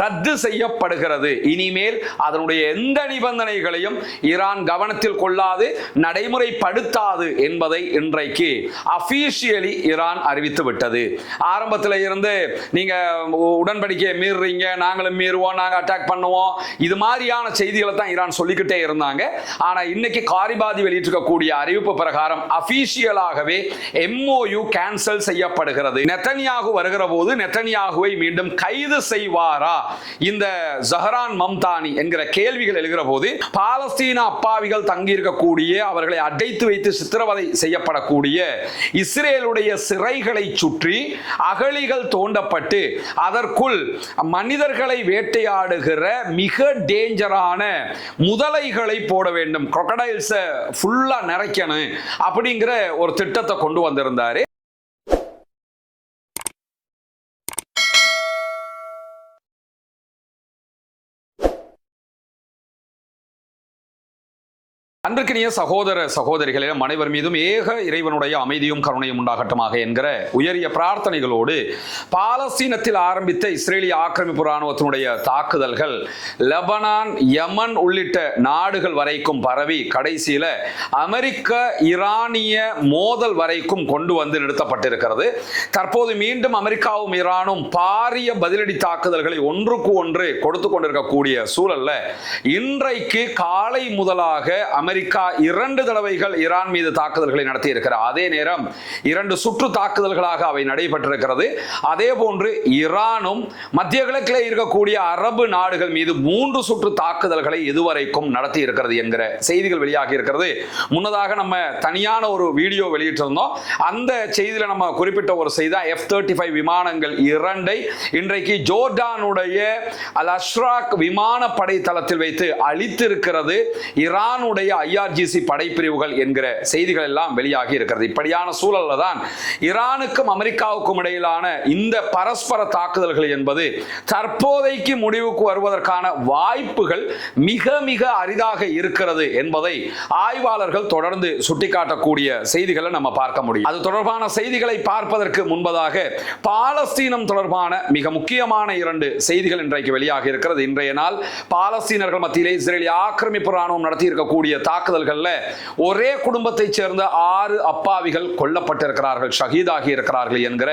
ரத்து செய்யப்படுகிறது. இனிமேல் அதனுடைய எந்த நிபந்தனைகளையும் ஈரான் கவனத்தில் கொள்ளாது, நடைமுறைப்படுத்தாது என்பதை இன்றைக்கு அபிஷியலி ஈரான் அறிவித்து விட்டது. ஆரம்பத்தில் இருந்து நீங்க உடன்படிக்கையை மீறுறீங்க, நாங்களும் மீறுவோம், நாங்க அட்டாக் பண்ணுவோம், இது மாதிரியான செய்திகளை தான் ஈரான் சொல்லிக்கிட்டே இருந்தாங்க. ஆனா இன்னைக்கு காரிபாதி வெளியிட்டிருக்கக்கூடிய அறிவிப்பு பிரகாரம் அபிஷியலாகவே MOU கேன்சல் செய்யப்படுகிறது. நெத்தன்யாகு வருகிற போது நெத்தன்யாகுவை மீண்டும் கைது செய்வாரா இந்த ஜஹரான் மம்தானி என்கிற கேள்விகள் எழுகிற போது, பாலஸ்தீன அப்பாவிகள் தங்கியிருக்கக்கூடிய, அவர்களை அடைத்து வைத்து சித்திரவதை செய்யப்படக்கூடிய இஸ்ரேலுடைய சிறைகளை சுற்றி அகழிகள் தோண்டப்பட்டு அதற்குள் மனிதர்களை வேட்டையாடுகிற மிக டேஞ்சரான முதலைகளை போட வேண்டும், crocodiles ஃபுல்லா நிறைக்கணும் அப்படிங்கிற ஒரு திட்டத்தை கொண்டு வந்திருந்தாரு. அன்பிற்கினிய சகோதர சகோதரிகளே, அனைவர் மீதும் ஏக இறைவனுடைய அமைதியும் கருணையும் உண்டாகட்டுமாக என்கிற உயரிய பிரார்த்தனைகளோடு, பாலஸ்தீனத்தில் ஆரம்பித்த இஸ்ரேலிய ஆக்கிரமிப்பு ராணுவத்தினுடைய தாக்குதல்கள் லெபனான், யமன் உள்ளிட்ட நாடுகள் வரைக்கும் பரவி கடைசியில அமெரிக்க ஈரானிய மோதல் வரைக்கும் கொண்டு வந்து நிறுத்தப்பட்டிருக்கிறது. தற்போது மீண்டும் அமெரிக்காவும் ஈரானும் பாரிய பதிலடி தாக்குதல்களை ஒன்றுக்கு ஒன்று கொடுத்து கொண்டிருக்கக்கூடிய சூழல்ல இன்றைக்கு காலை முதலாக அமெரிக்கா 2 தடவைகள் ஈரான் மீது தாக்குதல்களை நடத்தி இருக்கிறார். அதே நேரம் 2 சுற்று தாக்குதல்களாக அவை நடைபெற்றிருக்கிறது. அதே போன்று ஈரானும் மத்திய கிழக்கில் இருக்கக்கூடிய அரபு நாடுகள் மீது 3 சுற்று தாக்குதல்களை இதுவரைக்கும் நடத்தி இருக்கிறது என்கிற செய்திகள் வெளியாகி இருக்கிறது. முன்னதாக நம்ம தனியான ஒரு வீடியோ வெளியிட்டிருந்தோம். அந்த செய்தியில நம்ம குறிப்பிட்ட ஒரு செய்தி F-35 விமானங்கள் 2 இன்றைக்கு ஜோர்டானுடைய அல் அஷ்ராக் விமானப்படை தளத்தில் வைத்து அழித்திருக்கிறது ஈரானுடைய IRGC படைப்பிரிவுகள் என்கிற செய்திகள் எல்லாம் வெளியாகி இருக்கிறது. இப்படியான சூழல்ல தான் ஈரானுக்கும் அமெரிக்காவுக்கும் இடையிலான இந்த பரஸ்பர தாக்குதல்கள் என்பது தற்போதைக்கு முடிவுக்கு வருவதற்கான வாய்ப்புகள் மிக மிக அரிதாக இருக்கிறது என்பதை ஆய்வாளர்கள் தொடர்ந்து சுட்டிக்காட்டக்கூடிய செய்திகளை நம்ம பார்க்க முடியும். அது தொடர்பான செய்திகளை பார்ப்பதற்கு முன்பதாக பாலஸ்தீனம் தொடர்பான மிக முக்கியமான 2 செய்திகள் இன்றைக்கு வெளியாகி இருக்கிறது. இன்றைய நாள் பாலஸ்தீனர்கள் மத்தியிலே இஸ்ரேலிய ஆக்கிரமிப்பு ராணுவம் நடத்தி இருக்கக்கூடிய தாக்குதல்கள்ல ஒரே குடும்பத்தைச் சேர்ந்த 6 அப்பாவிகள் கொல்லப்பட்டிருக்கிறார்கள், ஷஹீதாகி இருக்கிறார்கள் என்கிற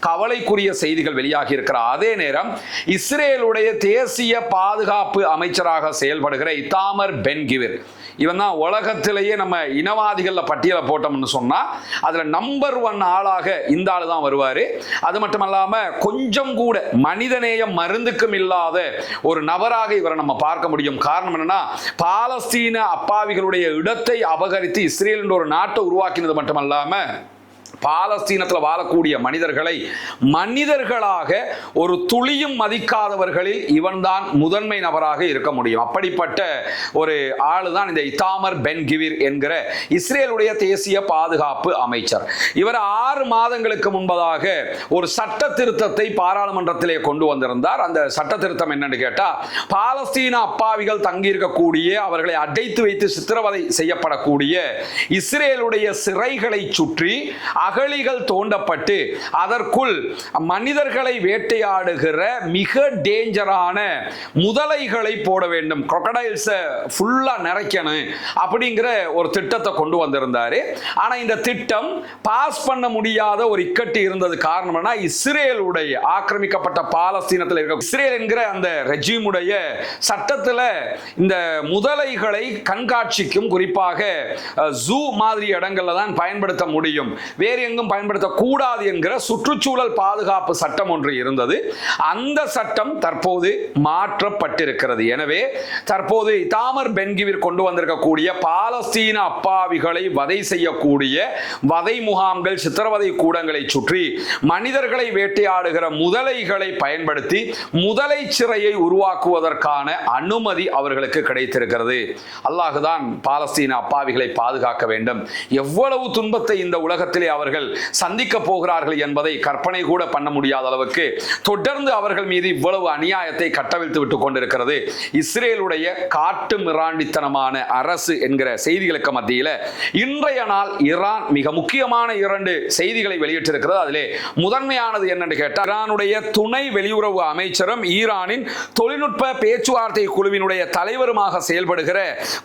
கவலைக்குரிய செய்திகள் வெளியாகி இருக்கிறார். அதே நேரம் இஸ்ரேலுடைய தேசிய பாதுகாப்பு அமைச்சராக செயல்படுகிற இத்தாமர் பென் கிவிர், இவன் தான் உலகத்திலேயே நம்ம இனவாதிகள் பட்டியலை போட்டோம்னு சொன்னா அதுல நம்பர் 1 ஆளாக இந்த ஆளு தான் வருவாரு. அது மட்டுமல்லாம கொஞ்சம் கூட மனிதநேயம் மருந்துக்கும் இல்லாத ஒரு நபராக இவரை நம்ம பார்க்க முடியும். காரணம் என்னன்னா, பாலஸ்தீன அப்பாவிகளுடைய இடத்தை அபகரித்து இஸ்ரேல் என்ற ஒரு நாட்டை உருவாக்கினது மட்டுமல்லாம பாலஸ்தீனத்தில் வாழக்கூடிய மனிதர்களை மனிதர்களாக ஒரு துளியும் மதிக்காதவர்களில் இவன்தான் முதன்மை நபராக இருக்க முடியும். அப்படிப்பட்ட ஒரு ஆளுதான் இந்த இத்தாமர் பென் கிவிர் என்கிற இஸ்ரேலுடைய தேசிய பாதுகாப்பு அமைச்சர். இவர் 6 மாதங்களுக்கு முன்பதாக ஒரு சட்ட திருத்தத்தை பாராளுமன்றத்திலே கொண்டு வந்திருந்தார். அந்த சட்ட திருத்தம் என்னன்னு கேட்டா, பாலஸ்தீன அப்பாவிகள் தங்கியிருக்கக்கூடிய, அவர்களை அடைத்து வைத்து சித்திரவதை செய்யப்படக்கூடிய இஸ்ரேலுடைய சிறைகளை சுற்றி அகழிகள் தோண்டப்பட்டு அதற்குள் மனிதர்களை வேட்டையாடுகிற மிக டேஞ்சரான முதலைகளை போட வேண்டும், crocodiles ஃபுல்லா நிறைக்கணும் அப்படிங்கிற ஒரு திட்டத்தை கொண்டு வந்திருந்தாரு. ஆனா இந்த திட்டம் பாஸ் பண்ண முடியாத ஒரு இக்கட்டு இருந்தது. காரணம் என்ன, இஸ்ரேலுடைய ஆக்கிரமிக்கப்பட்ட பாலஸ்தீனத்தில் இருக்க இஸ்ரேல் என்கிற அந்த ரெஜிமுடைய சட்டத்தில் இந்த முதலைகளை கண்காட்சிக்கும், குறிப்பாக ஜூ மாதிரி இடங்கள்ல தான் பயன்படுத்த முடியும், வேறு எங்கும் பயன்படுத்தக்கூடாது என்கிற சுற்றுச்சூழல் பாதுகாப்பு சட்டம் ஒன்று இருந்தது. அந்த சட்டம் தற்போது மாற்றப்பட்டிருக்கிறது. எனவே தற்போது இத்தாமர் பென் கிவிர் கொண்டு வந்திருக்கக்கூடிய பாலஸ்தீன அப்பாவிகளை வதை செய்யக்கூடிய வதை முகாம்கள், சித்திரவதை கூடங்களை சுற்றி மனிதர்களை வேட்டையாடுகிற முதலைகளை பயன்படுத்தி முதலை சிறையை உருவாக்குவதற்கான அனுமதி அவர்களுக்கு கிடைத்திருக்கிறது. அல்லாஹ்தான் பாலஸ்தீன அப்பாவிகளை பாதுகாக்க வேண்டும். எவ்வளவு துன்பத்தை இந்த உலகத்திலே அவர்கள் அவர்கள் சந்திக்க போகிறார்கள் என்பதை கற்பனை கூட பண்ண முடியாத அளவுக்கு தொடர்ந்து அவர்கள் மீது இவ்வளவு அநியாயத்தை கட்டவிழ்த்து விட்டுக் கொண்டிருக்கிறது இஸ்ரேலுடைய காட்டு மிராண்டித்தனமான அரசு என்கிற செய்திகளுக்கு மத்தியில் இன்றைய நாள் ஈரான் மிக முக்கியமான 2 செய்திகளை வெளியிட்டிருக்கிறது. அதிலே முதன்மையானது என்னென்று கேட்டால், ஈரானுடைய துணை வெளியுறவு அமைச்சரும் ஈரானின் தொழில்நுட்ப பேச்சுவார்த்தை குழுவினுடைய தலைவருமாக செயல்படுகிற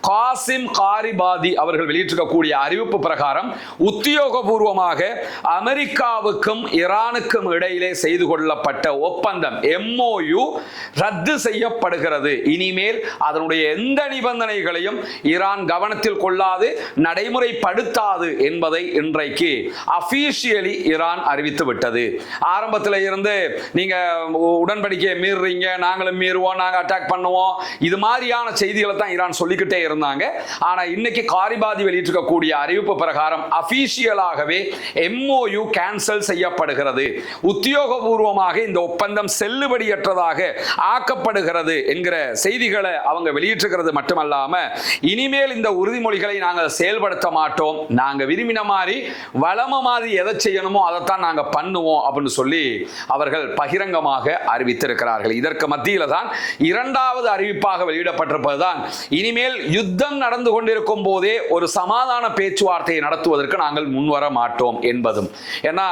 காசிம் காரிபாதி அவர்கள் வெளியிட்டிருக்கக்கூடிய அறிவிப்பு பிரகாரம் உத்தியோகபூர்வமாக அமெரிக்காவுக்கும் ஈரானுக்கும் இடையிலே செய்து கொள்ளப்பட்ட ஒப்பந்தம் MOU ரத்து செய்யப்படுகிறது. இனிமேல் அதனுடைய எந்த நிபந்தனைகளையும் ஈரான் கவனத்தில் கொள்ளாது, நடைமுறைப்படுத்தாது என்பதை இன்றைக்கு அபிஷியலி ஈரான் அறிவித்து விட்டது. ஆரம்பத்தில் இருந்து நீங்க உடன்படிக்கையை மீறுறீங்க, நாங்களும் மீறுவோம், நாங்கள் அட்டாக் பண்ணுவோம், இது மாதிரியான செய்திகளை தான் ஈரான் சொல்லிக்கிட்டே இருந்தாங்க. ஆனா இன்னைக்கு காரிபாதி வெளியிட்டிருக்கக்கூடிய அறிவிப்பு பிரகாரம் அபிஷியலாகவே MOU கேன்சல் செய்யப்படுகிறது, உத்தியோகபூர்வமாக இந்த ஒப்பந்தம் செல்லுபடியற்றதாக ஆக்கப்படுகிறது என்கிற செய்திகளை அவங்க வெளியிட்டிருக்கிறது மட்டுமல்லாம, இனிமேல் இந்த உறுதிமொழிகளை நாங்கள் செயல்படுத்த மாட்டோம், நாங்க விரும்பின மாதிரி வளம மாதிரி எதை செய்யணுமோ அதைத்தான் நாங்க பண்ணுவோம் அப்படின்னு சொல்லி அவர்கள் பகிரங்கமாக அறிவித்திருக்கிறார்கள். இதற்கு மத்தியில தான் 2வது அறிவிப்பாக வெளியிடப்பட்டிருப்பதுதான், இனிமேல் யுத்தம் நடந்து கொண்டிருக்கும் போதே ஒரு சமாதான பேச்சுவார்த்தையை நடத்துவதற்கு நாங்கள் முன்வர மாட்டோம் என்பதும். ஏன்னா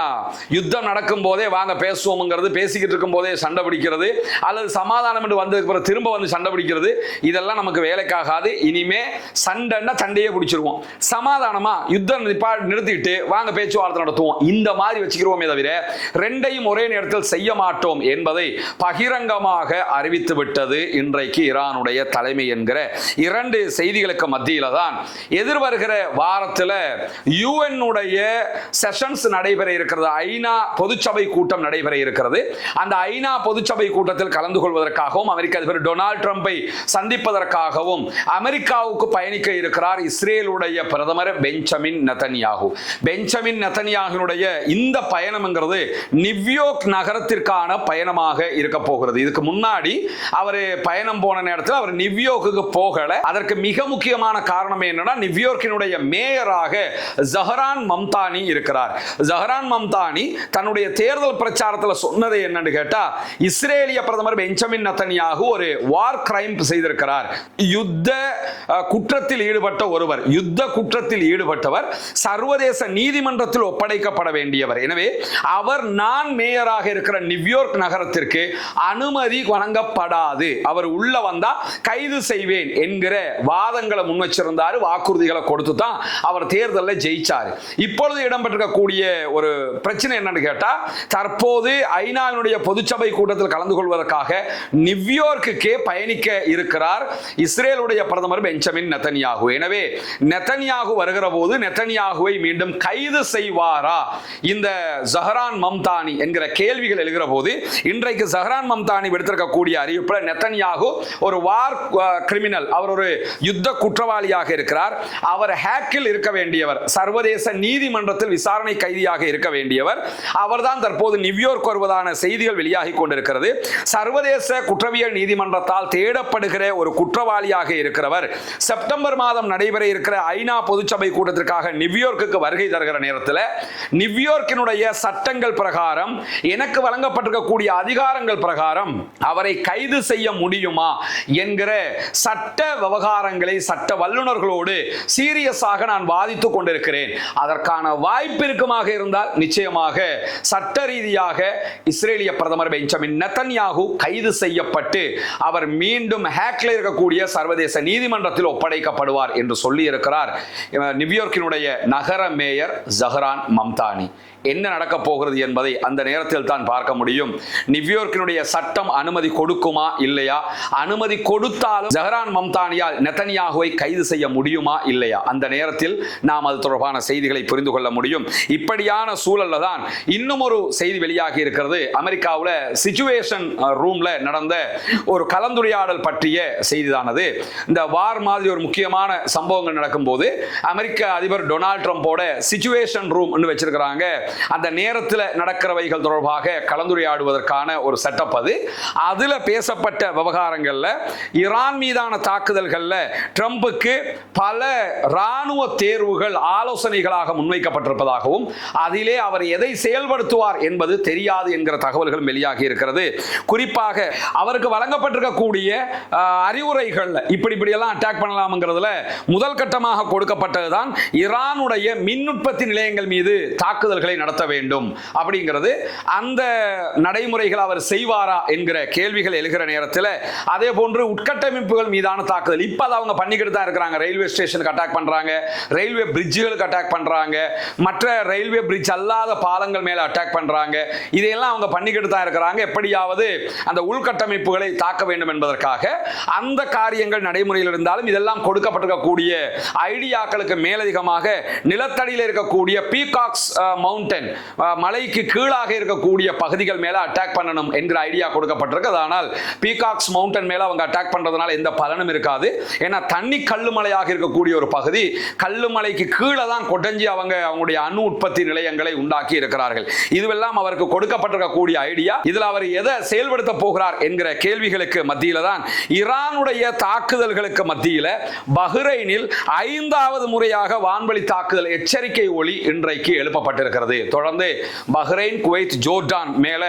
யுத்தம் நடக்கும் போதே வாங்க பேசுவோம்ங்கிறது, பேசிக்கிட்டு இருக்கும் போதே சண்டை பிடிக்கிறது, அல்லது சமாதானம் என்று வந்ததுக்கு பிறகு திரும்ப வந்து சண்டை பிடிக்கிறது, இதெல்லாம் நமக்கு வேலைக்காகாது. இனிமே சண்டைன்னா சண்டையே பிடிச்சிருவோம், சமாதானமா யுத்தம் நிறுத்திட்டு வாங்க பேச்சுவார்த்தை நடத்துவோம், இந்த மாதிரி வச்சுக்கிறோமே தவிர ரெண்டையும் ஒரே நேரத்தில் செய்ய மாட்டோம் என்பதை பகிரங்கமாக அறிவித்து விட்டது இன்றைக்கு ஈரானுடைய தலைமை என்கிற 2 செய்திகளுக்கு மத்தியில தான் எதிர்வருகிற வாரத்தில் UN உடைய செஷன்ஸ் நடைபெற இருக்கிறது, ஐநா பொதுச்சபை கூட்டம் நடைபெற இருக்கிறது. அந்த ஐநா பொதுச்சபை கூட்டத்தில் கலந்து கொள்வதற்காகவும் அமெரிக்க அதிபர் டொனால்ட் ட்ரம்பை சந்திப்பதற்காகவும் அமெரிக்காவுக்கு பயணிக்க இருக்கிறார் இஸ்ரேலுடைய பிரதமர் பெஞ்சமின் நெதன்யாகு. பெஞ்சமின் நெதன்யாகுனுடைய இந்த பயணம்ங்கிறது நியூயார்க் நகரத்திற்கான பயணமாக இருக்க போகிறது. இதுக்கு முன்னாடி அவர் பயணம் போன நேரத்தில் அவர் நியூயார்க்குக்கு போகல. அதற்கு மிக முக்கியமான காரணம் என்னன்னா, நியூயார்க்கினுடைய மேயராக ஜஹரான் மம்தானி இருக்கிறார். ஜஹரான் மம்தானி தன்னுடைய தேர்தல் பிரச்சாரத்தில் சொன்னது என்னன்னு கேட்டா, இஸ்ரேலிய பிரதமர் பெஞ்சமின் நெதன்யாகு ஒரு வார் கிரைம் செய்திருக்கிறார், யுத்த குற்றத்தில் ஈடுபட்ட ஒருவர், யுத்த குற்றத்தில் ஈடுபட்டவர், சர்வதேச நீதிமன்றத்தில் ஒப்படைக்கப்பட வேண்டியவர். எனவே அவர் நான் மேயராக இருக்கிற நியூயார்க் நகரத்திற்கு அனுமதி வழங்கப்படாது, அவர் உள்ள வந்தா கைது செய்வேன் என்கிற வாதங்களை முன் வச்சிருந்தார், வாக்குறுதிகளை கொடுத்து தான் அவர் தேர்தலில் ஜெயிச்சார். இப்பொழுது இடம்பெற்றிருக்கக்கூடிய ஒரு பிரச்சனை என்னன்னு கேட்டா, தற்போது ஐநாவினுடைய பொதுச்சபை கூட்டத்தில் கலந்து கொள்வதற்காக நியூயார்க்குக்கே பயணிக்க இருக்கிறார் இஸ்ரேலுடைய பிரதமர் பெஞ்சமின் நெதன்யாகு. எனவே நெதன்யாகு வருகிற போது நெதன்யாகுவை மீண்டும் கைது செய்வாரா இந்த ஜஹரான் மம்தானி என்கிற கேள்விகள் எழுகிற போது, இன்றைக்கு ஜஹரான் மம்தானி விடுத்திருக்கக்கூடிய அறிவிப்பில் நெதன்யாகு ஒரு வார் கிரிமினல், அவர் ஒரு யுத்த குற்றவாளியாக இருக்கிறார், அவர் ஹேக்கில் இருக்க வேண்டியவர், சர்வதேச நீதிமன்றத்தில் விசாரணை கைதியாக இருக்க வேண்டியவர், அவர்தான் தற்போது நியூயார்க் வருவதான செய்திகள் வெளியாகி கொண்டிருக்கிறது. சர்வதேச குற்றவியல் நீதிமன்றத்தால் தேடப்படுகிற ஒரு குற்றவாளியாக இருக்கிறவர் செப்டம்பர் மாதம் நடைபெற இருக்கிற ஐநா பொதுச்சபை கூட்டத்திற்காக நியூயார்க்குக்கு வருகை தருகிற நேரத்தில் நியூயார்க்கினுடைய சட்டங்கள் பிரகாரம், எனக்கு வழங்கப்பட்டிருக்கக்கூடிய அதிகாரங்கள் பிரகாரம் அவரை கைது செய்ய முடியுமா என்கிற சட்ட விவகாரங்களை சட்ட வல்லுநர்களோடு சீரியஸாக நான் வாதித்துக் கொண்டிருக்கிறேன். அதற்கான வாய்ப்பு இருக்குமாக இருந்தால் நிச்சயமாக சட்ட ரீதியாக இஸ்ரேலிய பிரதமர் பெஞ்சமின் நெதன்யாகு கைது செய்யப்பட்டு அவர் மீண்டும் ஹேக்ல இருக்கக்கூடிய சர்வதேச நீதிமன்றத்தில் ஒப்படைக்கப்படுவார் என்று சொல்லி இருக்கிறார் நியூயார்க்கினுடைய நகர மேயர் ஜஹரான் மம்தானி. என்ன நடக்க போகிறது என்பதை அந்த நேரத்தில் தான் பார்க்க முடியும். நியூயார்க்கினுடைய சட்டம் அனுமதி கொடுக்குமா இல்லையா, அனுமதி கொடுத்தாலும் ஜஹரான் மம்தானியால் நெதன்யாகுவை கைது செய்ய முடியுமா இல்லையா, அந்த நேரத்தில் நாம் அது தொடர்பான செய்திகளை புரிந்து கொள்ள முடியும். இப்படியான சூழல்ல தான் இன்னும் ஒரு செய்தி வெளியாகி இருக்கிறது. அமெரிக்காவில் சிச்சுவேஷன் ரூம்ல நடந்த ஒரு கலந்துரையாடல் பற்றிய செய்திதானது. இந்த வார் மாதிரி ஒரு முக்கியமான சம்பவங்கள் நடக்கும் போது அமெரிக்க அதிபர் டொனால்ட் ட்ரம்போட சிச்சுவேஷன் ரூம் வச்சிருக்கிறாங்க. அந்த நேரத்தில் நடக்கிறவைகள் தொடர்பாக கலந்துரையாடுவதற்கான ஒரு செட்டப் அது. அதில் பேசப்பட்ட விவகாரங்களில் ஈரான் மீதான தாக்குதல்களில் ட்ரம்புக்கு பல இராணுவ தேர்வுகள் ஆலோசனைகளாக முன்வைக்கப்பட்டிருப்பதாகவும் அதிலே அவர் எதை செயல்படுத்துவார் என்பது தெரியாது என்கிற தகவல்கள் வெளியாகி இருக்கிறது. குறிப்பாக அவருக்கு வழங்கப்பட்டிருக்கக்கூடிய அறிவுரைகள் இப்படியெல்லாம் அட்டாக் பண்ணலாம்ங்கிறதுல முதல் கட்டமாக கொடுக்கப்பட்டதுதான் ஈரானுடைய மின் உற்பத்தி நிலையங்கள் மீது தாக்குதல்களை நடத்த வேண்டும் அப்படிங்கிறது. அந்த நடைமுறைகள் அவர் செய்வாரா என்கிற கேள்விகள் எழுகிற நேரத்தில் அதே போன்று உட்கட்டமைப்புகள் மீதான தாக்குதல் இப்ப அவங்க பண்ணிக்கிட்டு தான் இருக்கிறாங்க. ரயில்வே ஸ்டேஷனுக்கு அட்டாக் பண்றாங்க, ரயில்வே பிரிட்ஜுகளுக்கு அட்டாக் பண்றாங்க, மற்ற ரயில்வே பிரிட்ஜ் அல்லாத பாலங்கள் மேல அட்டாக் பண்றாங்க. இதையெல்லாம் அவங்க பண்ணிக்கிட்டு தான் இருக்கிறாங்க. எப்படியாவது அந்த உள்கட்டமைப்புகளை தாக்க வேண்டும் என்பதற்காக அந்த காரியங்கள் நடைமுறையில் இருந்தாலும் இதெல்லாம் கொடுக்கப்பட்டிருக்கக்கூடிய ஐடியாக்களுக்கு மேலதிகமாக நிலத்தடியில் இருக்கக்கூடிய பீகாக்ஸ் மவுண்டன் மலைக்கு கீழாக இருக்கக்கூடிய பகுதிகள் மேல அட்டாக் பண்ணணும் என்கிற ஐடியா கொடுக்கப்பட்டிருக்கு. ஆனால் பீகாக்ஸ் மவுண்டன் மேல அவங்க அட்டாக் பண்றதுனால எந்த பலனும் இருக்காது. ஏன்னா தண்ணி கல்லுமலையாக இருக்கக்கூடிய ஒரு பகுதி, கல்லுமலைக்கு கீழே தான் கொட்டஞ்சி அவங்களுடைய அணு உற்பத்தி நிலையங்களை உண்டாக்கி இருக்கிறார்கள். இதுவெல்லாம் அவருக்கு கொடுக்கப்பட்டிருக்கக்கூடிய ஐடியா. இதில் அவர் எதை செயல்படுத்த போகிறார் என்கிற கேள்விகளுக்கு மத்தியில தான் ஈரானுடைய தாக்குதல்களுக்கு மத்தியில் பஹ்ரைனில் 5வது முறையாக வான்வழி தாக்குதல் எச்சரிக்கை ஒலி இன்றைக்கு எழுப்பப்பட்டிருக்கிறது. தொடர்ந்து பஹ்ரைன், குவைத், ஜோர்டான் மேல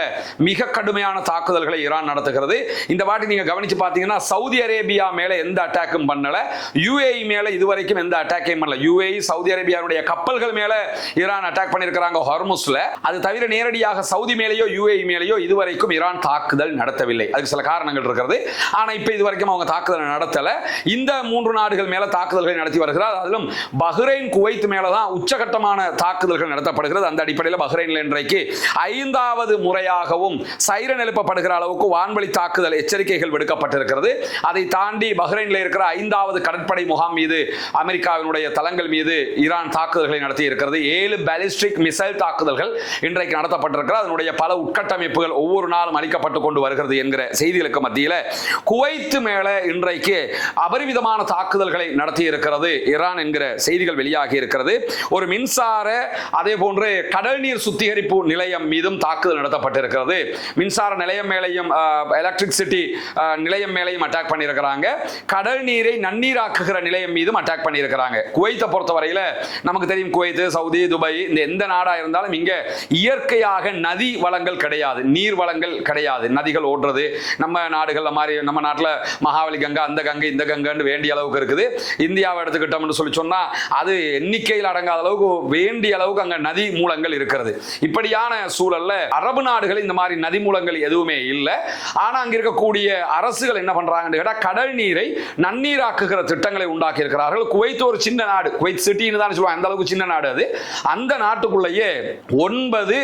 மிக கடுமையான தாக்குதல்களை ஈரான் நடத்துகிறது. இந்த வாட்டி நீங்க கவனிச்சு பார்த்தீங்கன்னா சவுதி அரேபியா மேல எந்த அட்டாக்கும் பண்ணல, யுஏஇ மேல இதுவரைக்கும் எந்த அட்டாக்கையும் பண்ணல. யுஏஇ சவுதி அரேபியாவுடைய கப்பல்கள் மேல ஈரான் அட்டாக் பண்ணியிருக்கிறாங்க ஹார்முஸ்ல. அது தவிர நேரடியாக சவுதி மேலேயோ யுஏஇ மேலேயோ இதுவரைக்கும் ஈரான் தாக்குதல் நடத்தவில்லை. அதுக்கு சில காரணங்கள் இருக்கிறது. ஆனா இப்ப இதுவரைக்கும் அவங்க தாக்குதல் நடத்தல. இந்த 3 நாடுகள் மேல தாக்குதல்களை நடத்தி வருகிறார். அதிலும் பஹ்ரைன், குவைத் மேலதான் உச்சகட்டமான தாக்குதல்கள் நடத்தப்படுகிறது. அந்த அடிப்படையில் பஹ்ரைன்ல இன்றைக்கு 5வது முறையாகவும் சைரன் எழுப்பப்படுகிற அளவுக்கு வான்வழி தாக்குதல் எச்சரிக்கைகள் விடுக்கப்பட்டிருக்கிறது. அதை தாண்டி பஹ்ரைன்ல இருக்கிற 5வது கடற்படை முகாம் மீது அமெரிக்காவினுடைய தளங்கள் மீது ஈரான் தாக்குதல்களை நடத்தி இருக்கிறது. 7 பாலிஸ்டிக் மிசைல் தாக்குதல்கள் இன்றைக்கு நடத்தப்பட்டிருக்கிறது. அதனுடைய பல உட்கட்டமைப்புகள் ஒவ்வொரு நாளும் அளிக்கப்பட்டு கொண்டு வருகிறது என்கிற செய்திகளுக்கு மத்தியில் குவைத் மேல இன்றைக்கு அபரிவிதமான தாக்குதல்களை நடத்தி இருக்கிறது ஈரான் என்கிற செய்திகள் வெளியாகி இருக்கிறது. ஒரு மின்சார அதே போன்று கடல் நீர் சுத்திகரிப்பு நிலையம் மீதும் தாக்குதல் நடத்தப்பட்டிருக்கிறது. மின்சார நிலையம் மேலையும் எலக்ட்ரிசிட்டி நிலையம் மேலையும் அட்டாக் பண்ணியிருக்கிறாங்க. கடல் நீரை நன்னீராக்குகிற நிலையம் மீதும் அட்டாக் பண்ணியிருக்கிறாங்க. குவைத்தை பொறுத்தவரையில் நமக்கு தெரியும், குவைத், சவுதி, துபாய் இந்த எந்த நாடா இருந்தாலும் இங்க இயற்கையாக நதி வளங்கள் கிடையாது, நீர் வளங்கள் கிடையாது. நதிகள் ஓடுறது நம்ம நாடுகள் மாதிரி, நம்ம நாட்டில் மகாவலி கங்கை, அந்த கங்கை, இந்த கங்கைன்னு வேண்டிய அளவுக்கு இருக்குது. இந்தியாவை எடுத்துக்கிட்டோம்னு சொல்லி சொன்னா அது எண்ணிக்கையில் அடங்காத அளவுக்கு வேண்டிய அளவுக்கு அங்க நதி மூலங்கள் இருக்கிறது. இப்படியான சூழல்ல அரபு நாடுகள் இந்த மாதிரி நதி மூலங்கள் எதுவுமே இல்லை. ஆனா அங்க இருக்கக்கூடிய அரசுகள் என்ன பண்றாங்கன்னு கேட்டா கடல் நீரை நன்னீராக்குகிற திட்டங்களை உண்டாக்கி இருக்கிறார்கள். குவைத் ஒரு சின்ன நாடு, குவைத் சிட்டின்னு தான் சொல்லுவாங்க, அந்த அளவுக்கு சின்ன நாடு அது. அந்த நாட்டுக்குள்ளேயே 9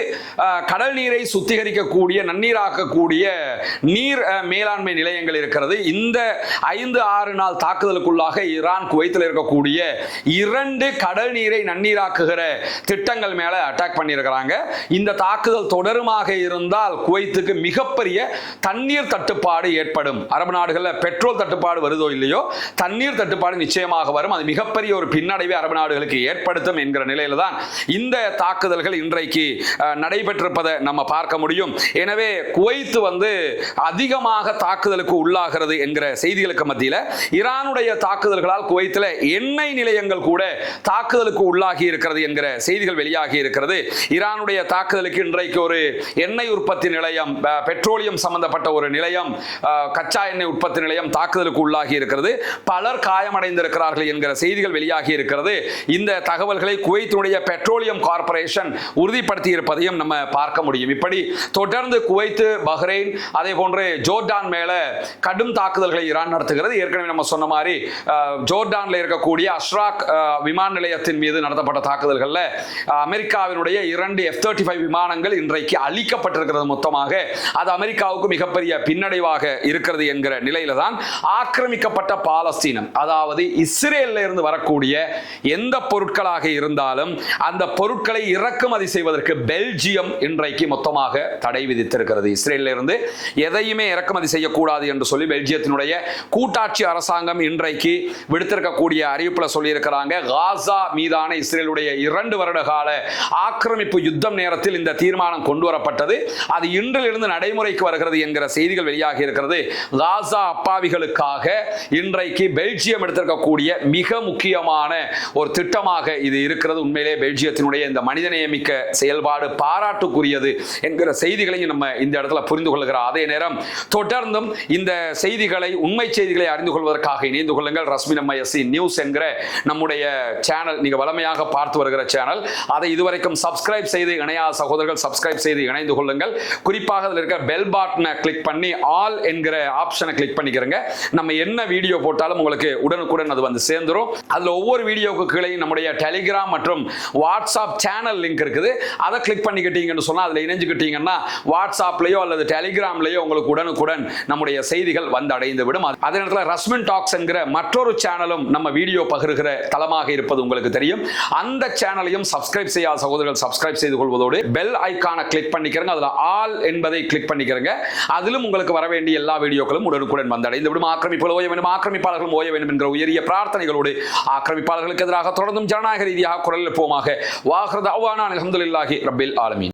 கடல் நீரை சுத்திகரிக்கக்கூடிய நன்னீராக்கக்கூடிய நீர் மேலாண்மை நிலையங்கள் இருக்கிறது. இந்த 5-6 நாள் தாக்குதலுக்குள்ளாக ஈரான் குவைத்தில் இருக்கக்கூடிய 2 கடல் நீரை நன்னீராக்குகிற திட்டங்கள் மேல அட்டாக் பண்ணியிருக்கிறாங்க. இந்த தாக்குதல் தொடருமாக இருந்தால் குவைத்துக்கு மிகப்பெரிய தண்ணீர் தட்டுப்பாடு ஏற்படும். அரபு நாடுகளில் பெட்ரோல் தட்டுப்பாடு வருதோ இல்லையோ, தண்ணீர் தட்டுப்பாடு நிச்சயமாக வரும். அது மிகப்பெரிய ஒரு பின்னடைவை அரபு நாடுகளுக்கு ஏற்படுத்தும் என்கிற நிலையில தான் இந்த தாக்குதல்கள் இன்றைக்கு நடைபெற்றிருப்பதை நம்ம பார்க்க முடியும். எனவே குவைத் அதிகமாக தாக்குதலுக்கு உள்ளாகிறது என்கிற செய்திகளுக்கு மத்தியில் ஈரானுடைய தாக்குதல்களால் குவைத்தில் எண்ணெய் நிலையங்கள் கூட தாக்குதலுக்கு உள்ளாகி இருக்கிறது என்கிற செய்திகள் வெளியாகி இருக்கிறது. ஈரானுடைய தாக்குதலுக்கு இன்றைக்கு ஒரு எண்ணெய் உற்பத்தி நிலையம், பெட்ரோலியம் சம்பந்தப்பட்ட ஒரு நிலையம், கச்சா எண்ணெய் உற்பத்தி நிலையம் தாக்குதலுக்கு உள்ளாகி இருக்கிறது. பலர் காயமடைந்திருக்கிறார்கள் என்கிற செய்திகள் வெளியாகி இருக்கிறது. இந்த தகவல்களை குவைத்தினுடைய பெட்ரோலியம் கார்ப்பரேஷன் உறுதிப்படுத்தி இருப்பதையும் நம்ம பார்க்க முடியும். இப்படி தொடர்ந்து குவைத், பஹ்ரைன் அதே போன்று ஜோர்டான் மேல கடும் தாக்குதல்களை ஈரான் நடத்துகிறது. ஏற்கனவே நம்ம சொன்ன மாதிரி ஜோர்டான்ல இருக்கக்கூடிய அஷ்ராக் விமான நிலையத்தின் மீது நடத்தப்பட்ட தாக்குதல்கள்ல அமெரிக்காவினுடைய 2 F-35 விமானங்கள் இன்றைக்கு அழிக்கப்பட்டிருக்கிறது. மொத்தமாக அது அமெரிக்காவுக்கு மிகப்பெரிய பின்னடைவாக இருக்கிறது என்கிற நிலையில தான் ஆக்கிரமிக்கப்பட்ட பாலஸ்தீனம், அதாவது இஸ்ரேல்ல இருந்து வரக்கூடிய எந்த பொருட்களாக இருந்தாலும் அந்த பொருட்களை இறக்குமதி செய்வதற்கு பெல்ஜியம் இன்றைக்கு மொத்தமாக தடை விதித்திருக்கிறது. இஸ்ரேலில் இருந்து எதையுமே இறக்குமதி செய்யக்கூடாது என்று சொல்லி பெல்ஜியத்தினுடைய கூட்டாட்சி அரசாங்கம் இன்றைக்கு விடுத்திருக்கக்கூடிய அறிவிப்புல சொல்லி இருக்கிறாங்க. காசா மீதான இஸ்ரேலுடைய 2 வருட கால ஆக்கிரமிப்பு யுத்தம் நேரத்தில் இந்த தீர்மானம் கொண்டு வரப்பட்டது. அது இன்றிலிருந்து நடைமுறைக்கு வருகிறது என்கிற செய்திகள் வெளியாகி இருக்கிறது. காசா அப்பாவிகளுக்காக இன்றைக்கு பெல்ஜியம் எடுத்திருக்கக்கூடிய மிக முக்கியமான ஒரு திட்டமாக இது இருக்கிறது. உண்மையிலே பெல்ஜியத்தினுடைய இந்த மனிதநேயமிக்க செயல்பாடு பாராட்டுக்குரியது என்கிற செய்திகளையும் நம்ம இந்த இடத்துல புரிந்து கொள்கிறோம். அதே நேரம் தொடர்ந்தும் இந்த செய்திகளை, உண்மை செய்திகளை அறிந்து கொள்வதற்காக இணைந்து கொள்ளுங்கள். ரஸ்மின் நியூஸ் என்கிற நம்முடைய சேனல், நீங்க வளமையாக பார்த்து வருகிற சேனல். அதை இதுவரைக்கும் சப்ஸ்கிரைப் செய்து இணையாத சகோதரர்கள் சப்ஸ்கிரைப் செய்து இணைந்து கொள்ளுங்கள். குறிப்பாக அதில் இருக்கிற பெல் பட்டனை கிளிக் பண்ணி ஆல் என்கிற ஆப்ஷனை கிளிக் பண்ணிக்கிறங்க. நம்ம என்ன வீடியோ போட்டாலும் உங்களுக்கு உடனுக்குடன் அது வந்து சேர்ந்துரும். அதுல ஒவ்வொரு வீடியோக்கு கீழே நம்முடைய டெலிகிராம் மற்றும் வாட்ஸ்அப் சேனல் லிங்க் இருக்குது. அதை கிளிக் பண்ணிக்கிட்டீங்கன்னு சொன்னா, அதுல இணைஞ்சுக்கிட்டீங்கன்னா வாட்ஸ்அப்லயோ அல்லது டெலிகிராம்லயோ உங்களுக்கு உடனுக்குடன் நம்முடைய செய்திகள் வந்து அடைந்து விடும். அதே நேரத்தில் ரஸ்மின் டாக்ஸ் என்கிற மற்றொரு சேனலும் நம்ம வீடியோ பகிர்கிற தளமாக இருப்பது உங்களுக்கு தெரியும். அந்த சேனலையும் சப்ஸ்கிரைப் செய்யாத சகோதரர்கள் சப்ஸ்கிரைப் செய்து கொள்வதோடு பெல் ஐகானை கிளிக் பண்ணிக்கிறங்க. அதுல ஆல் என்பதை கிளிக் பண்ணிக்கிறங்க. அதிலும் உங்களுக்கு வர வேண்டிய எல்லா வீடியோக்களும் உடனுக்குடன் வந்து அடைந்து விடும். ஆக்கிரமிப்புகள் ஓய வேண்டும், ஆக்கிரமிப்பாளர்களும் ஓய வேண்டும் என்கிற உயரிய பிரார்த்தனைகளோடு ஆக்கிரமிப்பாளர்களுக்கு எதிராக தொடர்ந்தும் ஜனநாயக ரீதியாக குரல் எழுப்புவோமாக. வாஹ்ரத் அவ்வானா அல்ஹம்துலில்லாஹி ரப்பில் ஆலமீன்.